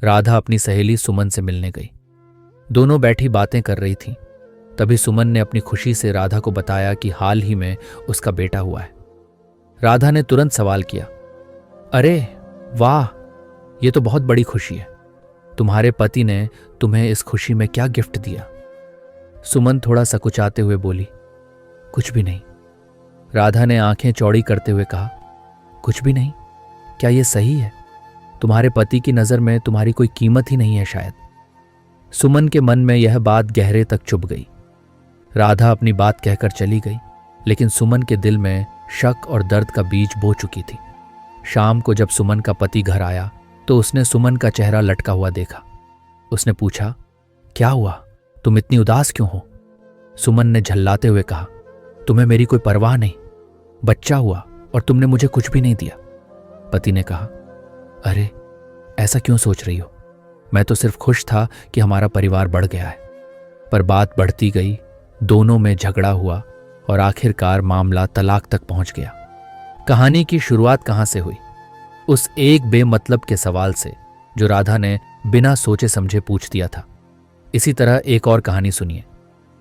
राधा अपनी सहेली सुमन से मिलने गई। दोनों बैठी बातें कर रही थीं। तभी सुमन ने अपनी खुशी से राधा को बताया कि हाल ही में उसका बेटा हुआ है। राधा ने तुरंत सवाल किया, अरे वाह, ये तो बहुत बड़ी खुशी है। तुम्हारे पति ने तुम्हें इस खुशी में क्या गिफ्ट दिया? सुमन थोड़ा सकुचाते हुए बोली, कुछ भी नहीं। राधा ने आंखें चौड़ी करते हुए कहा, कुछ भी नहीं? क्या यह सही है? तुम्हारे पति की नजर में तुम्हारी कोई कीमत ही नहीं है शायद। सुमन के मन में यह बात गहरे तक चुभ गई। राधा अपनी बात कहकर चली गई, लेकिन सुमन के दिल में शक और दर्द का बीज बो चुकी थी। शाम को जब सुमन का पति घर आया तो उसने सुमन का चेहरा लटका हुआ देखा। उसने पूछा, क्या हुआ, तुम इतनी उदास क्यों हो? सुमन ने झल्लाते हुए कहा, तुम्हें मेरी कोई परवाह नहीं। बच्चा हुआ और तुमने मुझे कुछ भी नहीं दिया। पति ने कहा, अरे ऐसा क्यों सोच रही हो? मैं तो सिर्फ खुश था कि हमारा परिवार बढ़ गया है। पर बात बढ़ती गई, दोनों में झगड़ा हुआ और आखिरकार मामला तलाक तक पहुंच गया। कहानी की शुरुआत कहां से हुई? उस एक बेमतलब के सवाल से जो राधा ने बिना सोचे समझे पूछ दिया था। इसी तरह एक और कहानी सुनिए।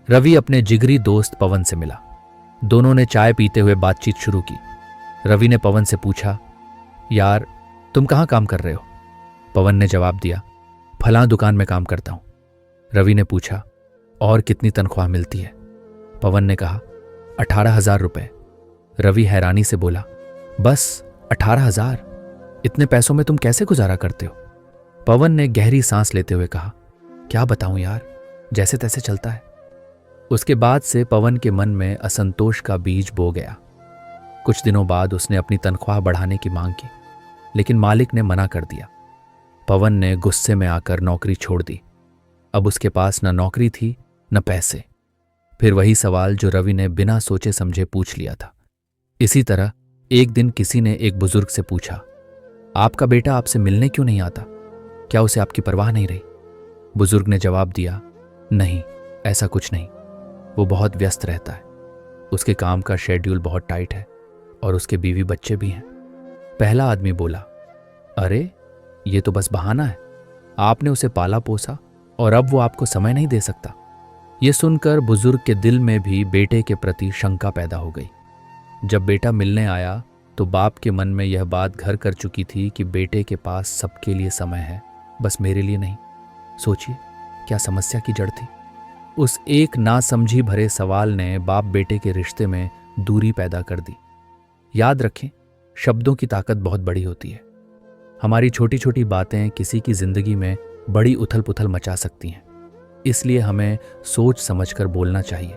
रवि अपने जिगरी दोस्त पवन से मिला। दोनों ने चाय पीते हुए बातचीत शुरू की। रवि ने पवन से पूछा, यार तुम कहाँ काम कर रहे हो? पवन ने जवाब दिया, फलां दुकान में काम करता हूं। रवि ने पूछा, और कितनी तनख्वाह मिलती है? पवन ने कहा, 18,000 रुपए। रवि हैरानी से बोला, बस 18,000? इतने पैसों में तुम कैसे गुजारा करते हो? पवन ने गहरी सांस लेते हुए कहा, क्या बताऊं यार, जैसे तैसे चलता है। उसके बाद से पवन के मन में असंतोष का बीज बो गया। कुछ दिनों बाद उसने अपनी तनख्वाह बढ़ाने की मांग की, लेकिन मालिक ने मना कर दिया। पवन ने गुस्से में आकर नौकरी छोड़ दी। अब उसके पास न नौकरी थी न पैसे। फिर वही सवाल जो रवि ने बिना सोचे समझे पूछ लिया था। इसी तरह एक दिन किसी ने एक बुजुर्ग से पूछा, आपका बेटा आपसे मिलने क्यों नहीं आता? क्या उसे आपकी परवाह नहीं रही? बुजुर्ग ने जवाब दिया, नहीं, ऐसा कुछ नहीं। वो बहुत व्यस्त रहता है। उसके काम का शेड्यूल बहुत टाइट है और उसके बीवी बच्चे भी हैं। पहला आदमी बोला, अरे ये तो बस बहाना है। आपने उसे पाला पोसा और अब वो आपको समय नहीं दे सकता। ये सुनकर बुजुर्ग के दिल में भी बेटे के प्रति शंका पैदा हो गई। जब बेटा मिलने आया तो बाप के मन में यह बात घर कर चुकी थी कि बेटे के पास सबके लिए समय है, बस मेरे लिए नहीं। सोचिए क्या समस्या की जड़ थी। उस एक नासमझी भरे सवाल ने बाप बेटे के रिश्ते में दूरी पैदा कर दी। याद रखें, शब्दों की ताकत बहुत बड़ी होती है। हमारी छोटी छोटी बातें किसी की जिंदगी में बड़ी उथल पुथल मचा सकती हैं। इसलिए हमें सोच समझकर बोलना चाहिए,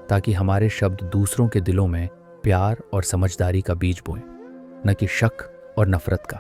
ताकि हमारे शब्द दूसरों के दिलों में प्यार और समझदारी का बीज बोएं, न कि शक और नफरत का।